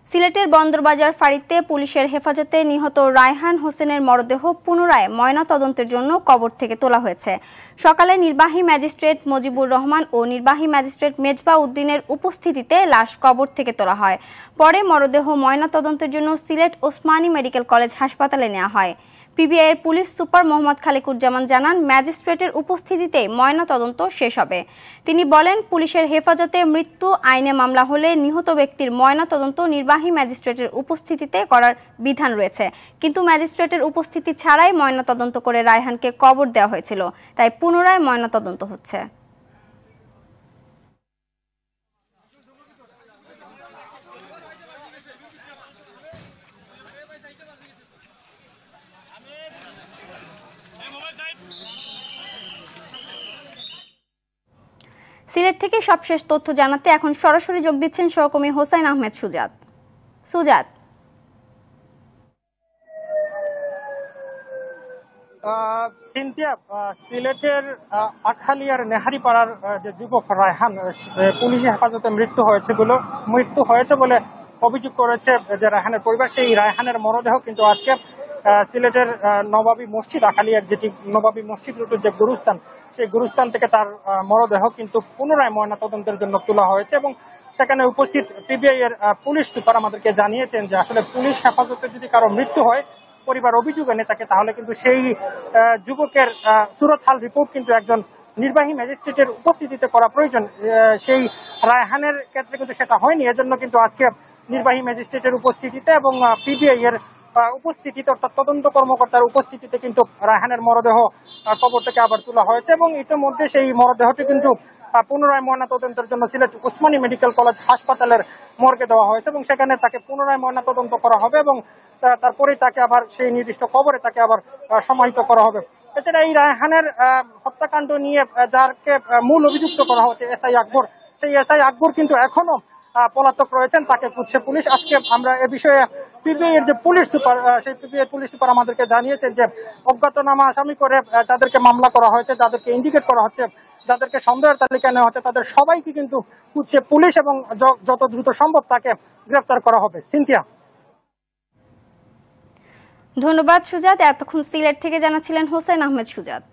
সিলেটের বন্দরবাজার ফাঁড়িতে পুলিশের হেফাজতে নিহত রায়হান হোসেনের মরদেহ পুনরায় ময়নাতদন্তের জন্য কবর থেকে তোলা হয়েছে। সকালে নির্বাহী ম্যাজিস্ট্রেট মজিবুর রহমান ও নির্বাহী ম্যাজিস্ট্রেট মেজবা উদ্দিনের উপস্থিতিতে লাশ কবর থেকে তোলা হয়। পরে মরদেহ ময়নাতদন্তের জন্য সিলেট ওসমানী মেডিকেল কলেজ হাসপাতালে নেওয়া হয়। পিবিআইয়ের পুলিশ সুপার মোহাম্মদ খালিকুজ্জামান জানান, ম্যাজিস্ট্রেটের উপস্থিতিতে ময়নাতদন্ত শেষ হবে। তিনি বলেন, পুলিশের হেফাজতে মৃত্যু আইনে মামলা হলে নিহত ব্যক্তির ময়নাতদন্ত নির্বাহী ম্যাজিস্ট্রেটের উপস্থিতিতে করার বিধান রয়েছে, কিন্তু ম্যাজিস্ট্রেটের উপস্থিতি ছাড়াই ময়নাতদন্ত করে রায়হানকে কবর দেওয়া হয়েছিল, তাই পুনরায় ময়নাতদন্ত হচ্ছে। সিলেট থেকে সবশেষ তথ্য জানাতে এখন সরাসরি যোগ দিচ্ছেন সহকর্মী হোসাইন আহমেদ সুজাত। সিনথিয়া, সিলেটের আখালিয়ার নেহারিপাড়ার যে যুবক রায়হান পুলিশের হেফাজতে মৃত্যু হয়েছে বলে অভিযোগ করেছে যে রায়হানের পরিবার। সেই রায়হানের মরদেহ কিন্তু আজকে সিলেটের নবাবী মসজিদ, আখালিয়ার যেটি নবাবী মসজিদ রুটের যে গুরুস্থান, সেই গুরুস্থান থেকে তার মরদেহ কিন্তু পুনরায় ময়নাতদন্তের জন্য তোলা হয়েছে। এবং সেখানে উপস্থিত পিবিআই এর পুলিশ সুপার আমাদেরকে জানিয়েছেন যে আসলে পুলিশ হেফাজতে যদি কারো মৃত্যু হয়, পরিবার অভিযোগ এনে থাকে, তাহলে কিন্তু সেই যুবকের সুরতহাল রিপোর্ট কিন্তু একজন নির্বাহী ম্যাজিস্ট্রেটের উপস্থিতিতে করা প্রয়োজন। সেই রায়হানের ক্ষেত্রে কিন্তু সেটা হয়নি। এজন্য কিন্তু আজকে নির্বাহী ম্যাজিস্ট্রেটের উপস্থিতিতে এবং পিবিআই এর উপস্থিতিতে, অর্থাৎ তদন্ত কর্মকর্তার উপস্থিতিতে কিন্তু রায়হানের মরদেহ কবর থেকে আবার তোলা হয়েছে। এবং ইতিমধ্যে সেই মরদেহটি কিন্তু পুনরায় ময়নাতদন্তের জন্য সিলেট ওসমানী মেডিকেল কলেজ হাসপাতালের মর্গে দেওয়া হয়েছে এবং সেখানে তাকে পুনরায় ময়নাতদন্ত করা হবে এবং তারপরে তাকে আবার সেই নির্দিষ্ট কবরে তাকে আবার সমাহিত করা হবে। এছাড়া এই রায়হানের হত্যাকাণ্ড নিয়ে যারকে মূল অভিযুক্ত করা হচ্ছে এসআই আকবর, সেই এসআই আকবর কিন্তু এখনো পলাতক রয়েছেন, তাকে খুঁজছে পুলিশ। আজকে আমরা এ বিষয়ে পিবিআই এর যে পুলিশ সুপার, সেই পিবিআই পুলিশ সুপার আমাদেরকে জানিয়েছেন যে অজ্ঞাতনামা আসামি করে যাদেরকে মামলা করা হয়েছে, যাদেরকে ইন্ডিকেট করা হচ্ছে, যাদেরকে সন্দেহের তালিকায় নেওয়া হচ্ছে, তাদের সবাইকে কিন্তু খুঁজছে পুলিশ এবং যত দ্রুত সম্ভব তাকে গ্রেফতার করা হবে। সিনথিয়া। ধন্যবাদ সুজাত। এতক্ষণ সিলেট থেকে জানাচ্ছিলেন হোসেন আহমেদ সুজাত।